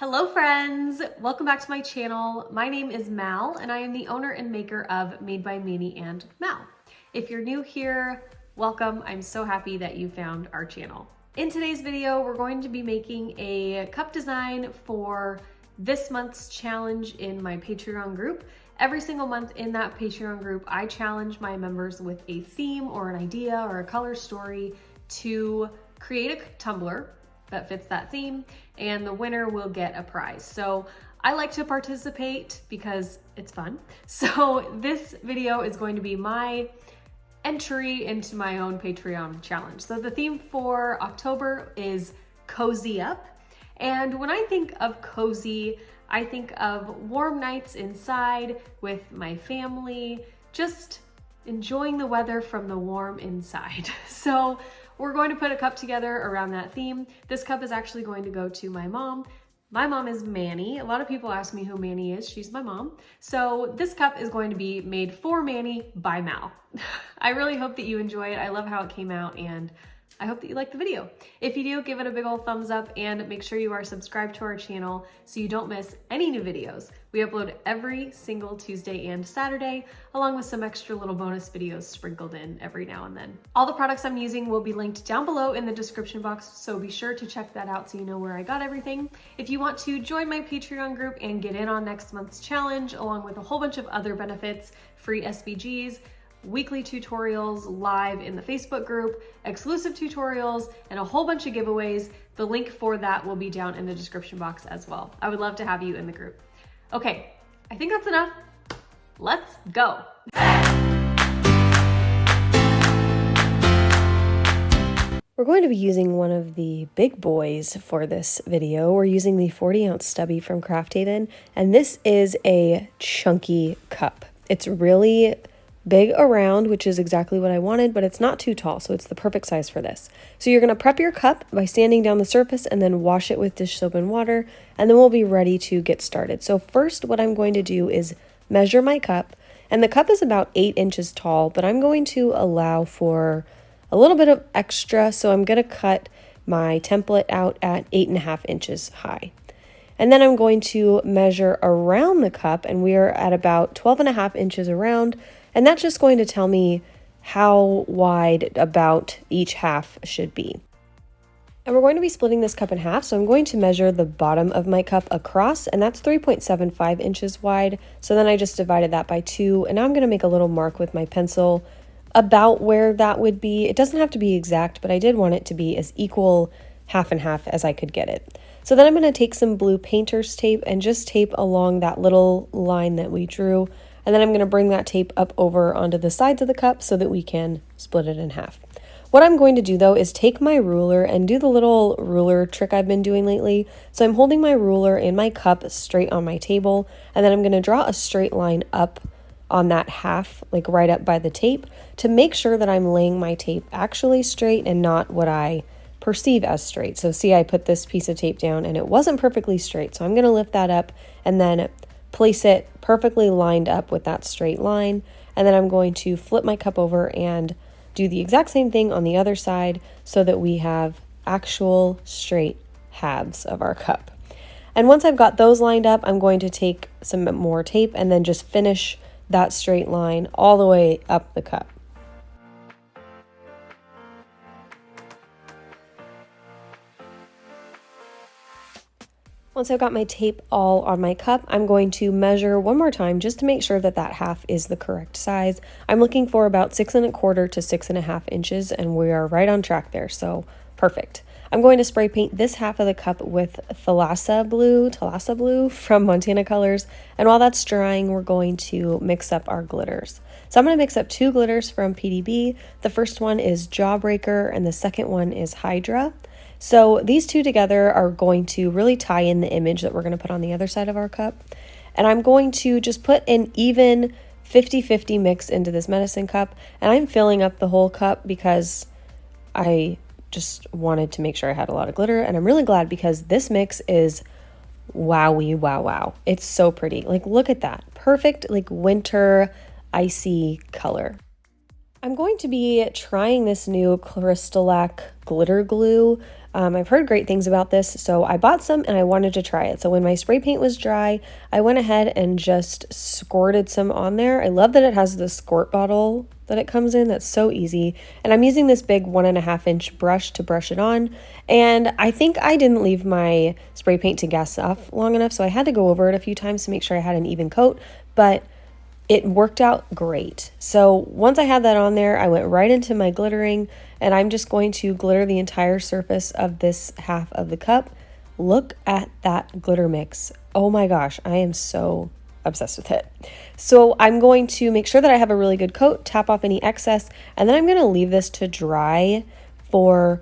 Hello friends! Welcome back to my channel. My name is Mal and I am the owner and maker of Made by Manny and Mal. If you're new here, welcome. I'm so happy that you found our channel. In today's video, we're going to be making a cup design for this month's challenge in my Patreon group. Every single month in that Patreon group, I challenge my members with a theme or an idea or a color story to create a tumbler that fits that theme, and the winner will get a prize. So I like to participate because it's fun. So this video is going to be my entry into my own Patreon challenge. So the theme for October is Cozy Up. And when I think of cozy, I think of warm nights inside with my family, just enjoying the weather from the warm inside. So we're going to put a cup together around that theme. This cup is actually going to go to my mom. My mom is Manny. A lot of people ask me who Manny is. She's my mom. So this cup is going to be made for Manny by Mal. I really hope that you enjoy it. I love how it came out and I hope that you like the video. If you do, give it a big old thumbs up and make sure you are subscribed to our channel so you don't miss any new videos. We upload every single Tuesday and Saturday, along with some extra little bonus videos sprinkled in every now and then. All the products I'm using will be linked down below in the description box, so be sure to check that out so you know where I got everything. If you want to join my Patreon group and get in on next month's challenge, along with a whole bunch of other benefits, free SVGs, weekly tutorials live in the Facebook group, exclusive tutorials, and a whole bunch of giveaways. The link for that will be down in the description box as well. I would love to have you in the group. Okay, I think that's enough. Let's go. We're going to be using one of the big boys for this video. We're using the 40-ounce stubby from Craft Haven, and this is a chunky cup. It's really big around, which is exactly what I wanted, but it's not too tall, so it's the perfect size for this. So you're going to prep your cup by sanding down the surface and then wash it with dish soap and water, and then we'll be ready to get started. So first, what I'm going to do is measure my cup, and the cup is about 8 inches tall, but I'm going to allow for a little bit of extra, so I'm going to cut my template out at 8.5 inches high. And then I'm going to measure around the cup, and we are at about 12.5 inches around, and that's just going to tell me how wide about each half should be. And we're going to be splitting this cup in half, so I'm going to measure the bottom of my cup across, and that's 3.75 inches wide. So then I just divided that by 2, and now I'm going to make a little mark with my pencil about where that would be. It doesn't have to be exact, but I did want it to be as equal half and half as I could get it. So then I'm going to take some blue painter's tape and just tape along that little line that we drew. And then I'm going to bring that tape up over onto the sides of the cup so that we can split it in half. What I'm going to do though is take my ruler and do the little ruler trick I've been doing lately. So I'm holding my ruler and my cup straight on my table, and then I'm going to draw a straight line up on that half, like right up by the tape, to make sure that I'm laying my tape actually straight and not what I perceive as straight. So see, I put this piece of tape down and it wasn't perfectly straight. So I'm going to lift that up and then place it perfectly lined up with that straight line. And then I'm going to flip my cup over and do the exact same thing on the other side so that we have actual straight halves of our cup. And once I've got those lined up, I'm going to take some more tape and then just finish that straight line all the way up the cup. Once I've got my tape all on my cup, I'm going to measure one more time just to make sure that that half is the correct size. I'm looking for about 6 1/4 to 6.5 inches, and we are right on track there, so perfect. I'm going to spray paint this half of the cup with Thalassa blue from Montana Colors, and while that's drying, we're going to mix up our glitters. So I'm going to mix up 2 glitters from PDB. The first one is Jawbreaker, and the second one is Hydra. So these two together are going to really tie in the image that we're going to put on the other side of our cup. And I'm going to just put an even 50-50 mix into this medicine cup. And I'm filling up the whole cup because I just wanted to make sure I had a lot of glitter. And I'm really glad because this mix is wowie, wow. It's so pretty. Like, look at that. Perfect, like, winter icy color. I'm going to be trying this new Crystalac glitter glue. I've heard great things about this, so I bought some and I wanted to try it. So when my spray paint was dry, I went ahead and just squirted some on there. I love that it has the squirt bottle that it comes in. That's so easy. And I'm using this big 1.5-inch brush to brush it on. And I think I didn't leave my spray paint to gas off long enough, so I had to go over it a few times to make sure I had an even coat, but it worked out great. So once I had that on there, I went right into my glittering, and I'm just going to glitter the entire surface of this half of the cup. Look at that glitter mix. Oh my gosh, I am so obsessed with it. So I'm going to make sure that I have a really good coat, tap off any excess, and then I'm going to leave this to dry for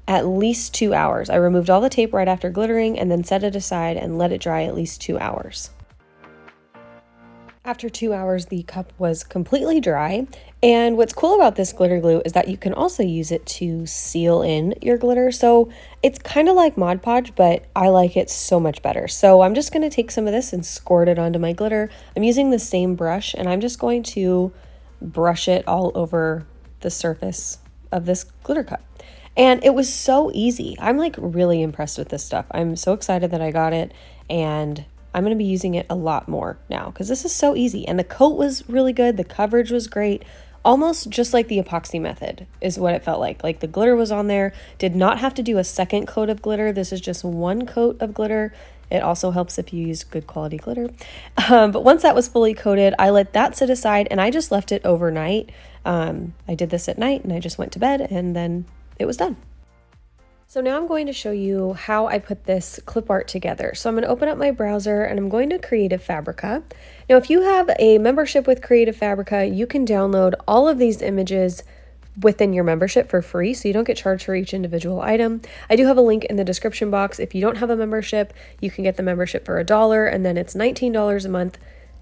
at least 2 hours. I removed all the tape right after glittering and then set it aside and let it dry at least 2 hours. After 2 hours, the cup was completely dry. And what's cool about this glitter glue is that you can also use it to seal in your glitter. So it's kind of like Mod Podge, but I like it so much better. So I'm just going to take some of this and squirt it onto my glitter. I'm using the same brush, and I'm just going to brush it all over the surface of this glitter cup. And it was so easy. I'm like really impressed with this stuff. I'm so excited that I got it, and I'm going to be using it a lot more now because this is so easy. And the coat was really good. The coverage was great. Almost just like the epoxy method is what it felt like. Like the glitter was on there. Did not have to do a second coat of glitter. This is just one coat of glitter. It also helps if you use good quality glitter. But once that was fully coated, I let that sit aside and I just left it overnight. I did this at night and I just went to bed and then it was done. So now I'm going to show you how I put this clip art together. So I'm going to open up my browser and I'm going to Creative Fabrica. Now, if you have a membership with Creative Fabrica, you can download all of these images within your membership for free, so you don't get charged for each individual item. I do have a link in the description box. If you don't have a membership, you can get the membership for $1, and then it's $19 a month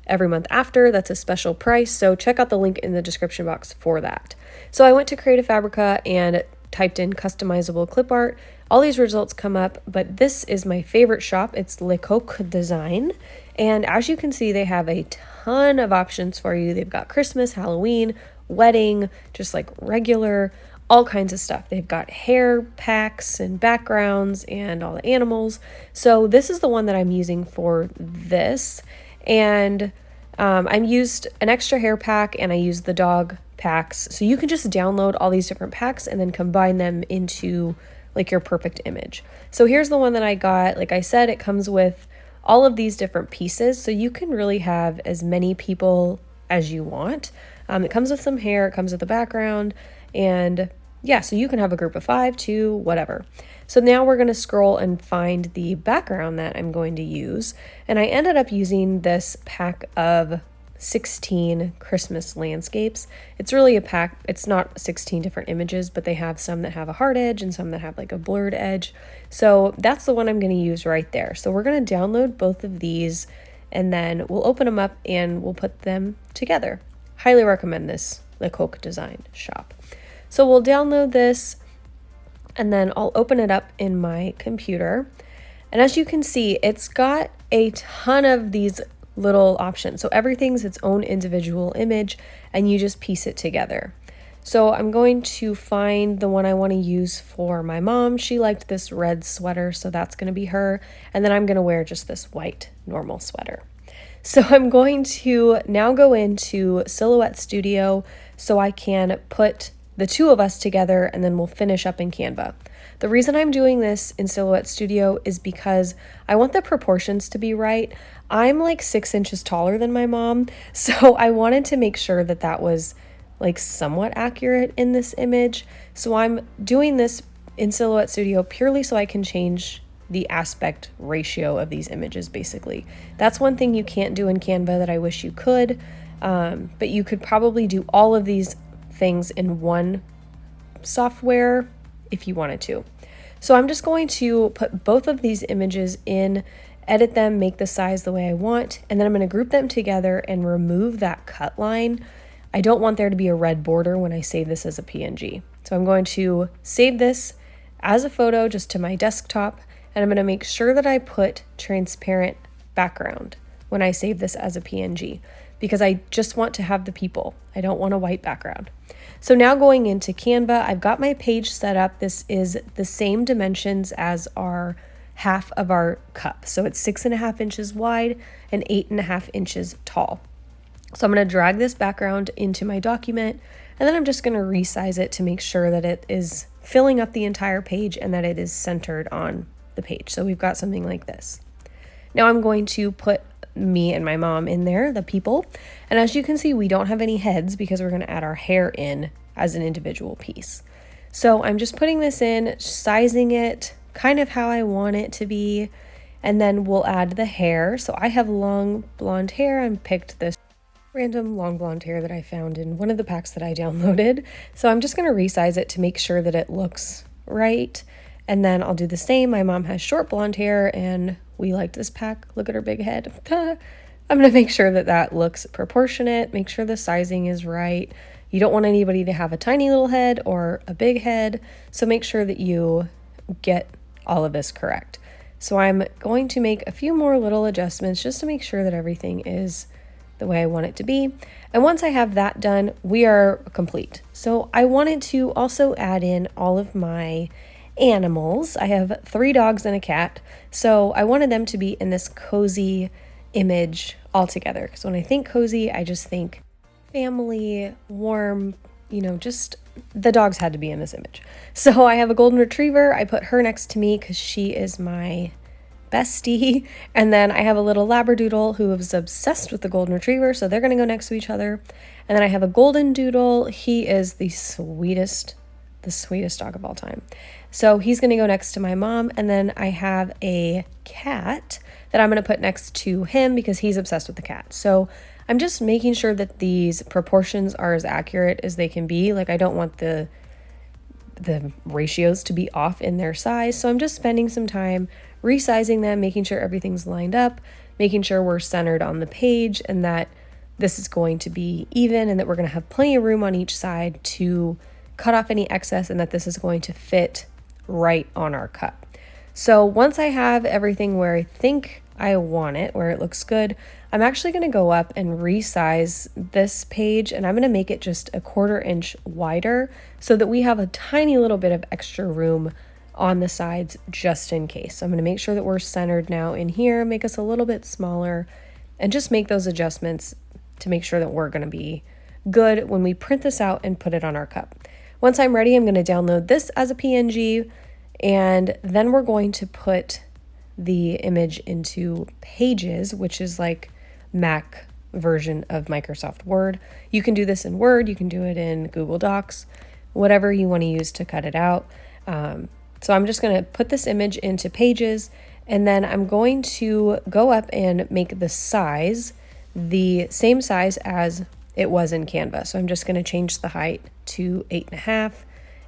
every month after. That's a special price, so check out the link in the description box for that. So I went to Creative Fabrica and typed in customizable clip art. All these results come up, but this is my favorite shop. It's Le Coq Design. And as you can see, they have a ton of options for you. They've got Christmas, Halloween, wedding, just like regular, all kinds of stuff. They've got hair packs and backgrounds and all the animals. So this is the one that I'm using for this. And I used an extra hair pack and I used the dog packs. So you can just download all these different packs and then combine them into like your perfect image. So here's the one that I got. Like I said, it comes with all of these different pieces. So you can really have as many people as you want. It comes with some hair, it comes with a background, and yeah, so you can have a group of 5, 2, whatever. So now we're going to scroll and find the background that I'm going to use. And I ended up using this pack of 16 Christmas landscapes. It's really a pack. It's not 16 different images, but they have some that have a hard edge and some that have like a blurred edge. So that's the one I'm going to use right there. So we're going to download both of these and then we'll open them up and we'll put them together. Highly recommend this Le Coq Design shop. So we'll download this and then I'll open it up in my computer. And as you can see, it's got a ton of these little options. So everything's its own individual image and you just piece it together. So I'm going to find the one I want to use for my mom. She liked this red sweater, so that's going to be her. And then I'm going to wear just this white normal sweater. So I'm going to now go into Silhouette Studio so I can put the two of us together and then we'll finish up in Canva. The reason I'm doing this in Silhouette Studio is because I want the proportions to be right. I'm like 6 inches taller than my mom, so I wanted to make sure that that was like somewhat accurate in this image. So I'm doing this in Silhouette Studio purely so I can change the aspect ratio of these images, basically. That's one thing you can't do in Canva that I wish you could, but you could probably do all of these things in one software if you wanted to. So I'm just going to put both of these images in, edit them, make the size the way I want, and then I'm going to group them together and remove that cut line. I don't want there to be a red border when I save this as a PNG. So I'm going to save this as a photo just to my desktop, and I'm going to make sure that I put transparent background when I save this as a PNG. because I just want to have the people. I don't want a white background. So now going into Canva, I've got my page set up. This is the same dimensions as our half of our cup. So it's 6.5 inches wide and 8.5 inches tall. So I'm going to drag this background into my document, and then I'm just going to resize it to make sure that it is filling up the entire page and that it is centered on the page. So we've got something like this. Now I'm going to put me and my mom in there, the people. And as you can see, we don't have any heads because we're going to add our hair in as an individual piece. So I'm just putting this in, sizing it kind of how I want it to be, and then we'll add the hair. So I have long blonde hair. I picked this random long blonde hair that I found in one of the packs that I downloaded. So I'm just going to resize it to make sure that it looks right. And then I'll do the same. My mom has short blonde hair and we liked this pack. Look at her big head. I'm going to make sure that that looks proportionate, make sure the sizing is right. You don't want anybody to have a tiny little head or a big head. So make sure that you get all of this correct. So I'm going to make a few more little adjustments just to make sure that everything is the way I want it to be. And once I have that done, we are complete. So I wanted to also add in all of my animals. I have 3 dogs and a cat. So I wanted them to be in this cozy image all together. Because when I think cozy, I just think family, warm, just the dogs had to be in this image. So I have a golden retriever. I put her next to me because she is my bestie. And then I have a little labradoodle who is obsessed with the golden retriever. So they're going to go next to each other. And then I have a golden doodle. He is the sweetest dog of all time. So he's going to go next to my mom. And then I have a cat that I'm going to put next to him because he's obsessed with the cat. So I'm just making sure that these proportions are as accurate as they can be. Like I don't want the ratios to be off in their size. So I'm just spending some time resizing them, making sure everything's lined up, making sure we're centered on the page and that this is going to be even and that we're going to have plenty of room on each side to cut off any excess and that this is going to fit right on our cup. So once I have everything where I think I want it, where it looks good, I'm actually going to go up and resize this page and I'm going to make it just a 1/4 inch wider so that we have a tiny little bit of extra room on the sides just in case. So I'm going to make sure that we're centered now in here, make us a little bit smaller, and just make those adjustments to make sure that we're going to be good when we print this out and put it on our cup. Once I'm ready, I'm going to download this as a PNG, and then we're going to put the image into Pages, which is like Mac version of Microsoft Word. You can do this in Word, you can do it in Google Docs, whatever you want to use to cut it out. So I'm just going to put this image into Pages, and then I'm going to go up and make the size the same size as it was in Canva. So I'm just going to change the height to 8.5,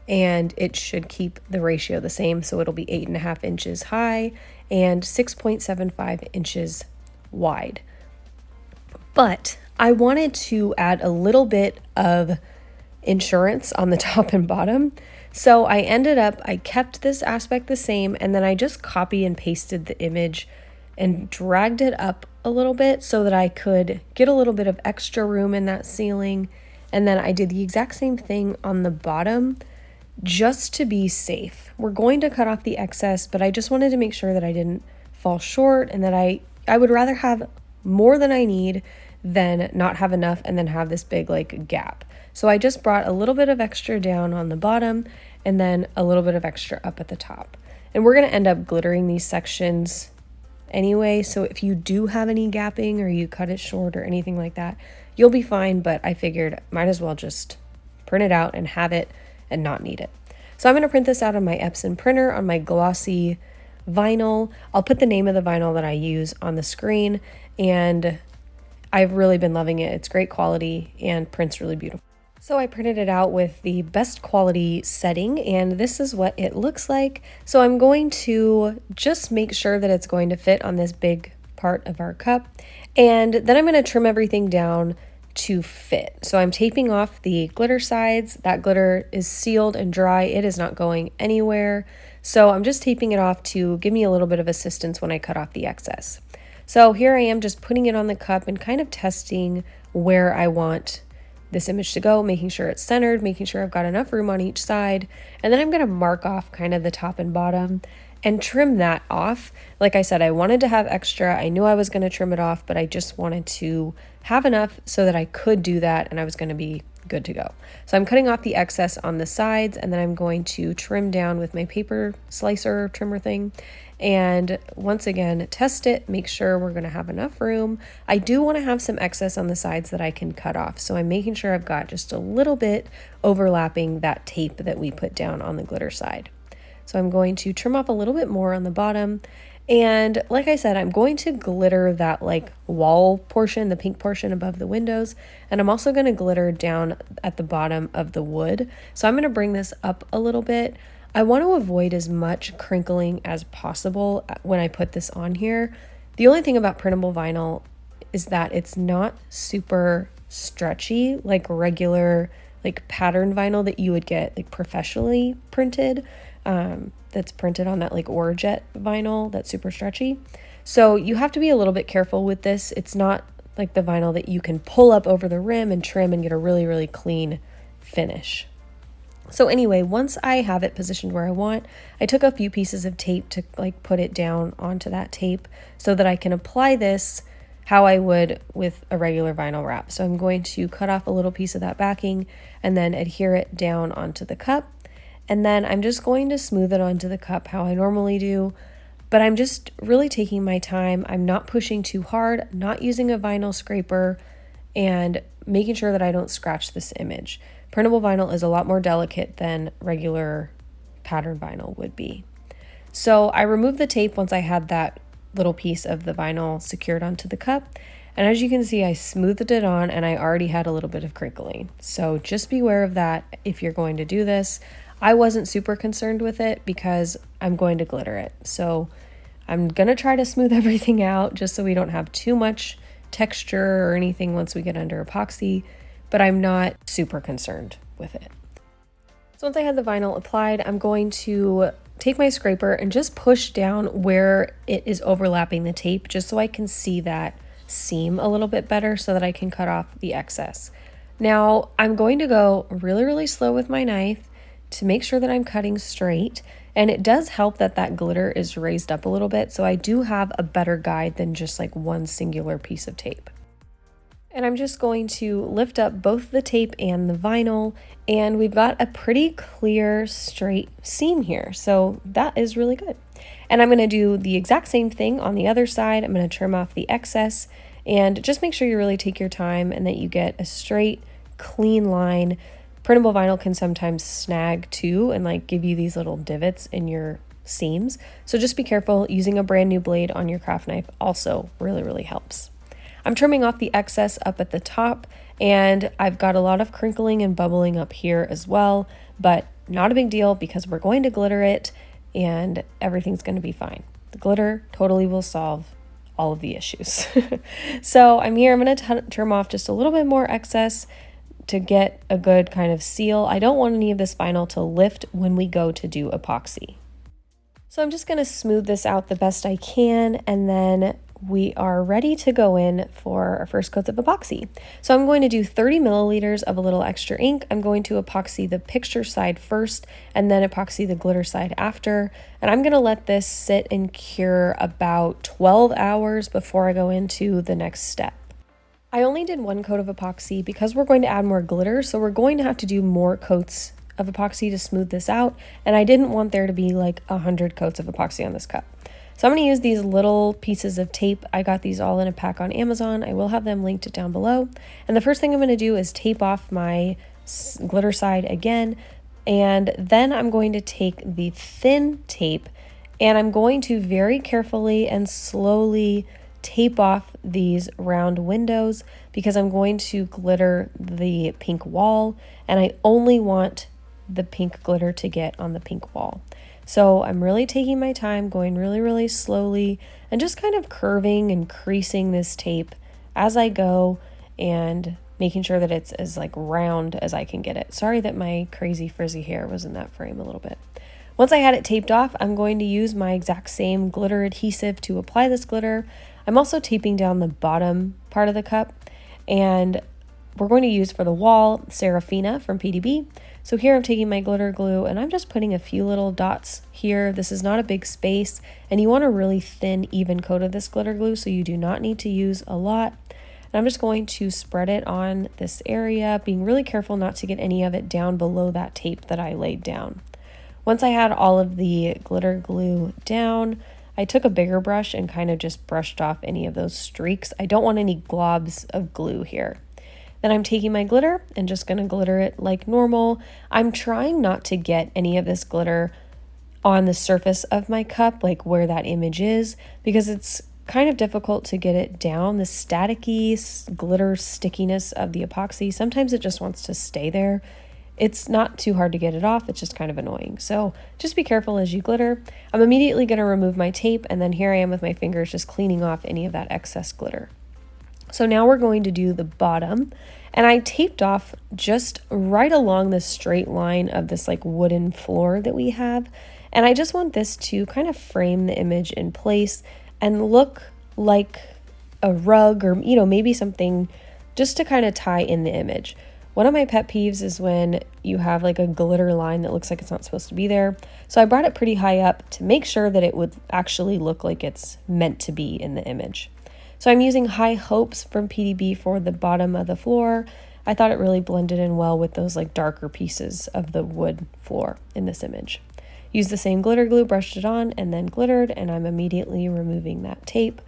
and it should keep the ratio the same. So it'll be 8.5 inches high and 6.75 inches wide. But I wanted to add a little bit of insurance on the top and bottom. So I kept this aspect the same, and then I just copy and pasted the image and dragged it up a little bit so that I could get a little bit of extra room in that ceiling. And then I did the exact same thing on the bottom just to be safe. We're going to cut off the excess, but I just wanted to make sure that I didn't fall short and that I would rather have more than I need than not have enough and then have this big like gap. So I just brought a little bit of extra down on the bottom and then a little bit of extra up at the top. And we're going to end up glittering these sections anyway, so if you do have any gapping or you cut it short or anything like that, you'll be fine, but I figured might as well just print it out and have it and not need it. So I'm going to print this out on my Epson printer on my glossy vinyl. I'll put the name of the vinyl that I use on the screen, and I've really been loving it. It's great quality and prints really beautiful. So I printed it out with the best quality setting, and this is what it looks like. So I'm going to just make sure that it's going to fit on this big part of our cup, and then I'm going to trim everything down to fit. So I'm taping off the glitter sides. That glitter is sealed and dry. It is not going anywhere. So I'm just taping it off to give me a little bit of assistance when I cut off the excess. So here I am just putting it on the cup and kind of testing where I want this image to go, making sure it's centered, making sure I've got enough room on each side. And then I'm going to mark off kind of the top and bottom and trim that off. Like I said, I wanted to have extra. I knew I was going to trim it off, but I just wanted to have enough so that I could do that and I was going to be good to go. So I'm cutting off the excess on the sides, and then I'm going to trim down with my paper slicer trimmer thing. And once again, test it, make sure we're going to have enough room. I do want to have some excess on the sides that I can cut off. So I'm making sure I've got just a little bit overlapping that tape that we put down on the glitter side. So I'm going to trim off a little bit more on the bottom. And like I said, I'm going to glitter that like wall portion, the pink portion above the windows. And I'm also going to glitter down at the bottom of the wood. So I'm going to bring this up a little bit. I want to avoid as much crinkling as possible when I put this on here. The only thing about printable vinyl is that it's not super stretchy like regular like pattern vinyl that you would get like professionally printed. That's printed on that like Orajet vinyl that's super stretchy. So you have to be a little bit careful with this. It's not like the vinyl that you can pull up over the rim and trim and get a really, really clean finish. So anyway, once I have it positioned where I want, I took a few pieces of tape to like put it down onto that tape so that I can apply this how I would with a regular vinyl wrap. So I'm going to cut off a little piece of that backing and then adhere it down onto the cup. And then I'm just going to smooth it onto the cup how I normally do, but I'm just really taking my time. I'm not pushing too hard, not using a vinyl scraper, and making sure that I don't scratch this image. Printable vinyl is a lot more delicate than regular pattern vinyl would be. So I removed the tape once I had that little piece of the vinyl secured onto the cup. And as you can see, I smoothed it on and I already had a little bit of crinkling. So just beware of that if you're going to do this. I wasn't super concerned with it because I'm going to glitter it. So I'm going to try to smooth everything out just so we don't have too much texture or anything once we get under epoxy, but I'm not super concerned with it. So once I had the vinyl applied, I'm going to take my scraper and just push down where it is overlapping the tape just so I can see that seam a little bit better so that I can cut off the excess. Now I'm going to go really, really slow with my knife to make sure that I'm cutting straight. And it does help that that glitter is raised up a little bit, so I do have a better guide than just like one singular piece of tape. And I'm just going to lift up both the tape and the vinyl, and we've got a pretty clear straight seam here, so that is really good. And I'm going to do the exact same thing on the other side. I'm going to trim off the excess and just make sure you really take your time and that you get a straight, clean line. Printable vinyl can sometimes snag too and like give you these little divots in your seams. So just be careful. Using a brand new blade on your craft knife also really, really helps. I'm trimming off the excess up at the top, and I've got a lot of crinkling and bubbling up here as well, but not a big deal because we're going to glitter it and everything's going to be fine. The glitter totally will solve all of the issues. So I'm going to trim off just a little bit more excess to get a good kind of seal. I don't want any of this vinyl to lift when we go to do epoxy. So I'm just going to smooth this out the best I can, and then we are ready to go in for our first coats of epoxy. So I'm going to do 30 milliliters of a little extra ink. I'm going to epoxy the picture side first and then epoxy the glitter side after. And I'm going to let this sit and cure about 12 hours before I go into the next step. I only did one coat of epoxy because we're going to add more glitter, so we're going to have to do more coats of epoxy to smooth this out, and I didn't want there to be like 100 coats of epoxy on this cup. So I'm going to use these little pieces of tape. I got these all in a pack on Amazon. I will have them linked down below. And the first thing I'm going to do is tape off my glitter side again, and then I'm going to take the thin tape and I'm going to very carefully and slowly tape off these round windows because I'm going to glitter the pink wall, and I only want the pink glitter to get on the pink wall. So I'm really taking my time, going really, really slowly, and just kind of curving and creasing this tape as I go and making sure that it's as like round as I can get it. Sorry that my crazy frizzy hair was in that frame a little bit. Once I had it taped off, I'm going to use my exact same glitter adhesive to apply this glitter. I'm also taping down the bottom part of the cup, and we're going to use for the wall Serafina from PDB. So here I'm taking my glitter glue and I'm just putting a few little dots here. This is not a big space, and you want a really thin, even coat of this glitter glue, so you do not need to use a lot. And I'm just going to spread it on this area, being really careful not to get any of it down below that tape that I laid down. Once I had all of the glitter glue down, I took a bigger brush and kind of just brushed off any of those streaks. I don't want any globs of glue here. Then I'm taking my glitter and just going to glitter it like normal. I'm trying not to get any of this glitter on the surface of my cup, like where that image is, because it's kind of difficult to get it down. The staticky glitter stickiness of the epoxy, sometimes it just wants to stay there. It's not too hard to get it off, it's just kind of annoying. So just be careful as you glitter. I'm immediately going to remove my tape, and then here I am with my fingers just cleaning off any of that excess glitter. So now we're going to do the bottom, and I taped off just right along the straight line of this like wooden floor that we have. And I just want this to kind of frame the image in place and look like a rug, or maybe something just to kind of tie in the image. One of my pet peeves is when you have like a glitter line that looks like it's not supposed to be there. So I brought it pretty high up to make sure that it would actually look like it's meant to be in the image. So I'm using High Hopes from PDB for the bottom of the floor. I thought it really blended in well with those like darker pieces of the wood floor in this image. Used the same glitter glue, brushed it on, and then glittered, and I'm immediately removing that tape.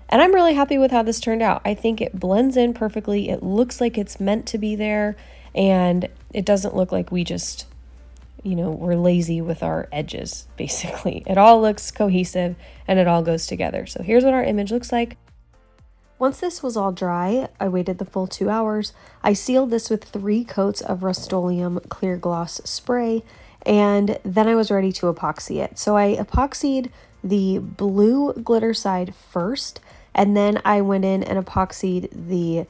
And I'm really happy with how this turned out. I think it blends in perfectly. It looks like it's meant to be there, and it doesn't look like we just, we're lazy with our edges, basically. It all looks cohesive, and it all goes together. So here's what our image looks like. Once this was all dry, I waited the full 2 hours. I sealed this with 3 coats of Rust-Oleum clear gloss spray, and then I was ready to epoxy it. So I epoxied the blue glitter side first, and then I went in and epoxied the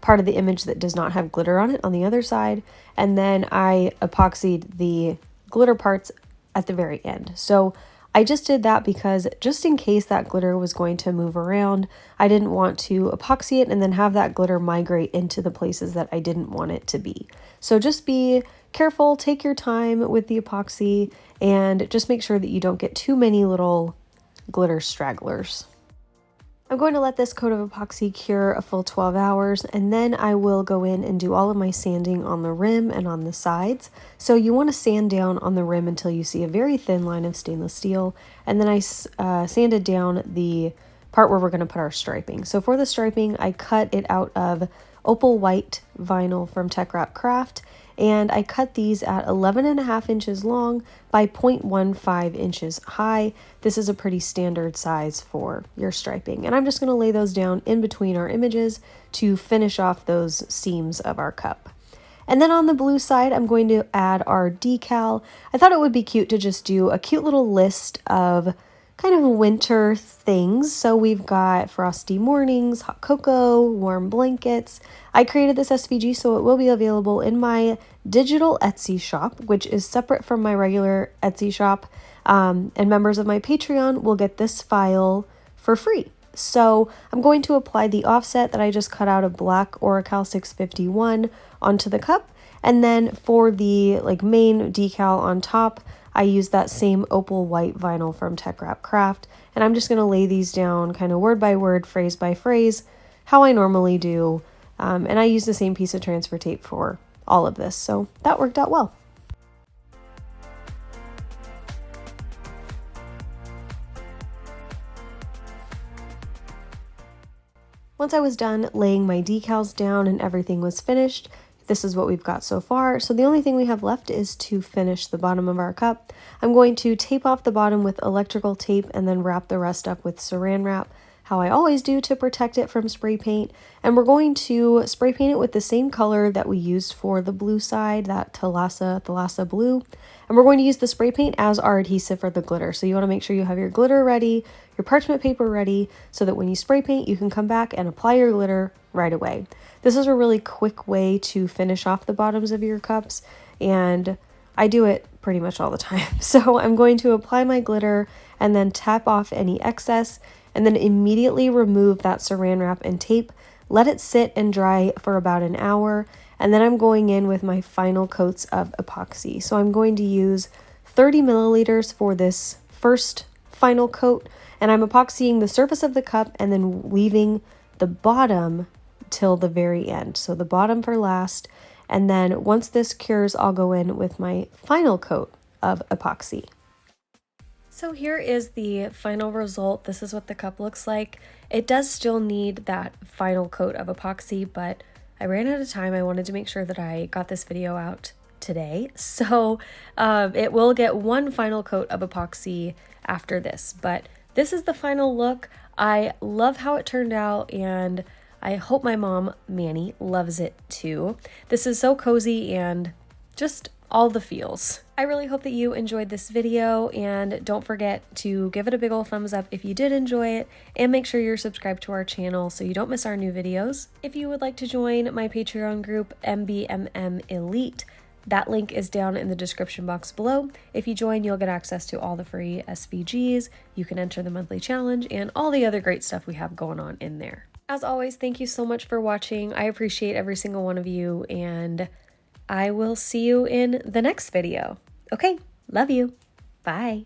part of the image that does not have glitter on it on the other side, and then I epoxied the glitter parts at the very end. So I just did that because just in case that glitter was going to move around, I didn't want to epoxy it and then have that glitter migrate into the places that I didn't want it to be. So just be careful, take your time with the epoxy, and just make sure that you don't get too many little glitter stragglers. I'm going to let this coat of epoxy cure a full 12 hours, and then I will go in and do all of my sanding on the rim and on the sides. So you want to sand down on the rim until you see a very thin line of stainless steel, and then I sanded down the part where we're going to put our striping. So for the striping, I cut it out of opal white vinyl from Tech Wrap Craft, and I cut these at 11.5 inches long by 0.15 inches high. This is a pretty standard size for your striping. And I'm just gonna lay those down in between our images to finish off those seams of our cup. And then on the blue side, I'm going to add our decal. I thought it would be cute to just do a cute little list of kind of winter things. So we've got frosty mornings, hot cocoa, warm blankets. I created this SVG so it will be available in my digital Etsy shop, which is separate from my regular Etsy shop. And members of my Patreon will get this file for free. So I'm going to apply the offset that I just cut out of black Oracal 651 onto the cup. And then for the main decal on top, I use that same opal white vinyl from Tech Wrap Craft, and I'm just going to lay these down kind of word by word, phrase by phrase, how I normally do, and I use the same piece of transfer tape for all of this, so that worked out well. Once I was done laying my decals down and everything was finished, this is what we've got so far. So the only thing we have left is to finish the bottom of our cup. I'm going to tape off the bottom with electrical tape and then wrap the rest up with saran wrap, how I always do to protect it from spray paint. And we're going to spray paint it with the same color that we used for the blue side, that Thalassa blue. And we're going to use the spray paint as our adhesive for the glitter. So you want to make sure you have your glitter ready, your parchment paper ready, so that when you spray paint, you can come back and apply your glitter right away. This is a really quick way to finish off the bottoms of your cups, and I do it pretty much all the time. So I'm going to apply my glitter and then tap off any excess, and then immediately remove that saran wrap and tape. Let it sit and dry for about an hour, and then I'm going in with my final coats of epoxy. So I'm going to use 30 milliliters for this first final coat, and I'm epoxying the surface of the cup and then leaving the bottom till the very end. So the bottom for last, and then once this cures, I'll go in with my final coat of epoxy. So here is the final result. This is what the cup looks like. It does still need that final coat of epoxy, but I ran out of time. I wanted to make sure that I got this video out today. So it will get one final coat of epoxy after this, but this is the final look. I love how it turned out, and I hope my mom, Manny, loves it too. This is so cozy and just all the feels. I really hope that you enjoyed this video, and don't forget to give it a big ol' thumbs up if you did enjoy it, and make sure you're subscribed to our channel so you don't miss our new videos. If you would like to join my Patreon group, MBMM Elite, that link is down in the description box below. If you join, you'll get access to all the free SVGs, you can enter the monthly challenge, and all the other great stuff we have going on in there. As always, thank you so much for watching. I appreciate every single one of you, and I will see you in the next video. Okay, love you. Bye.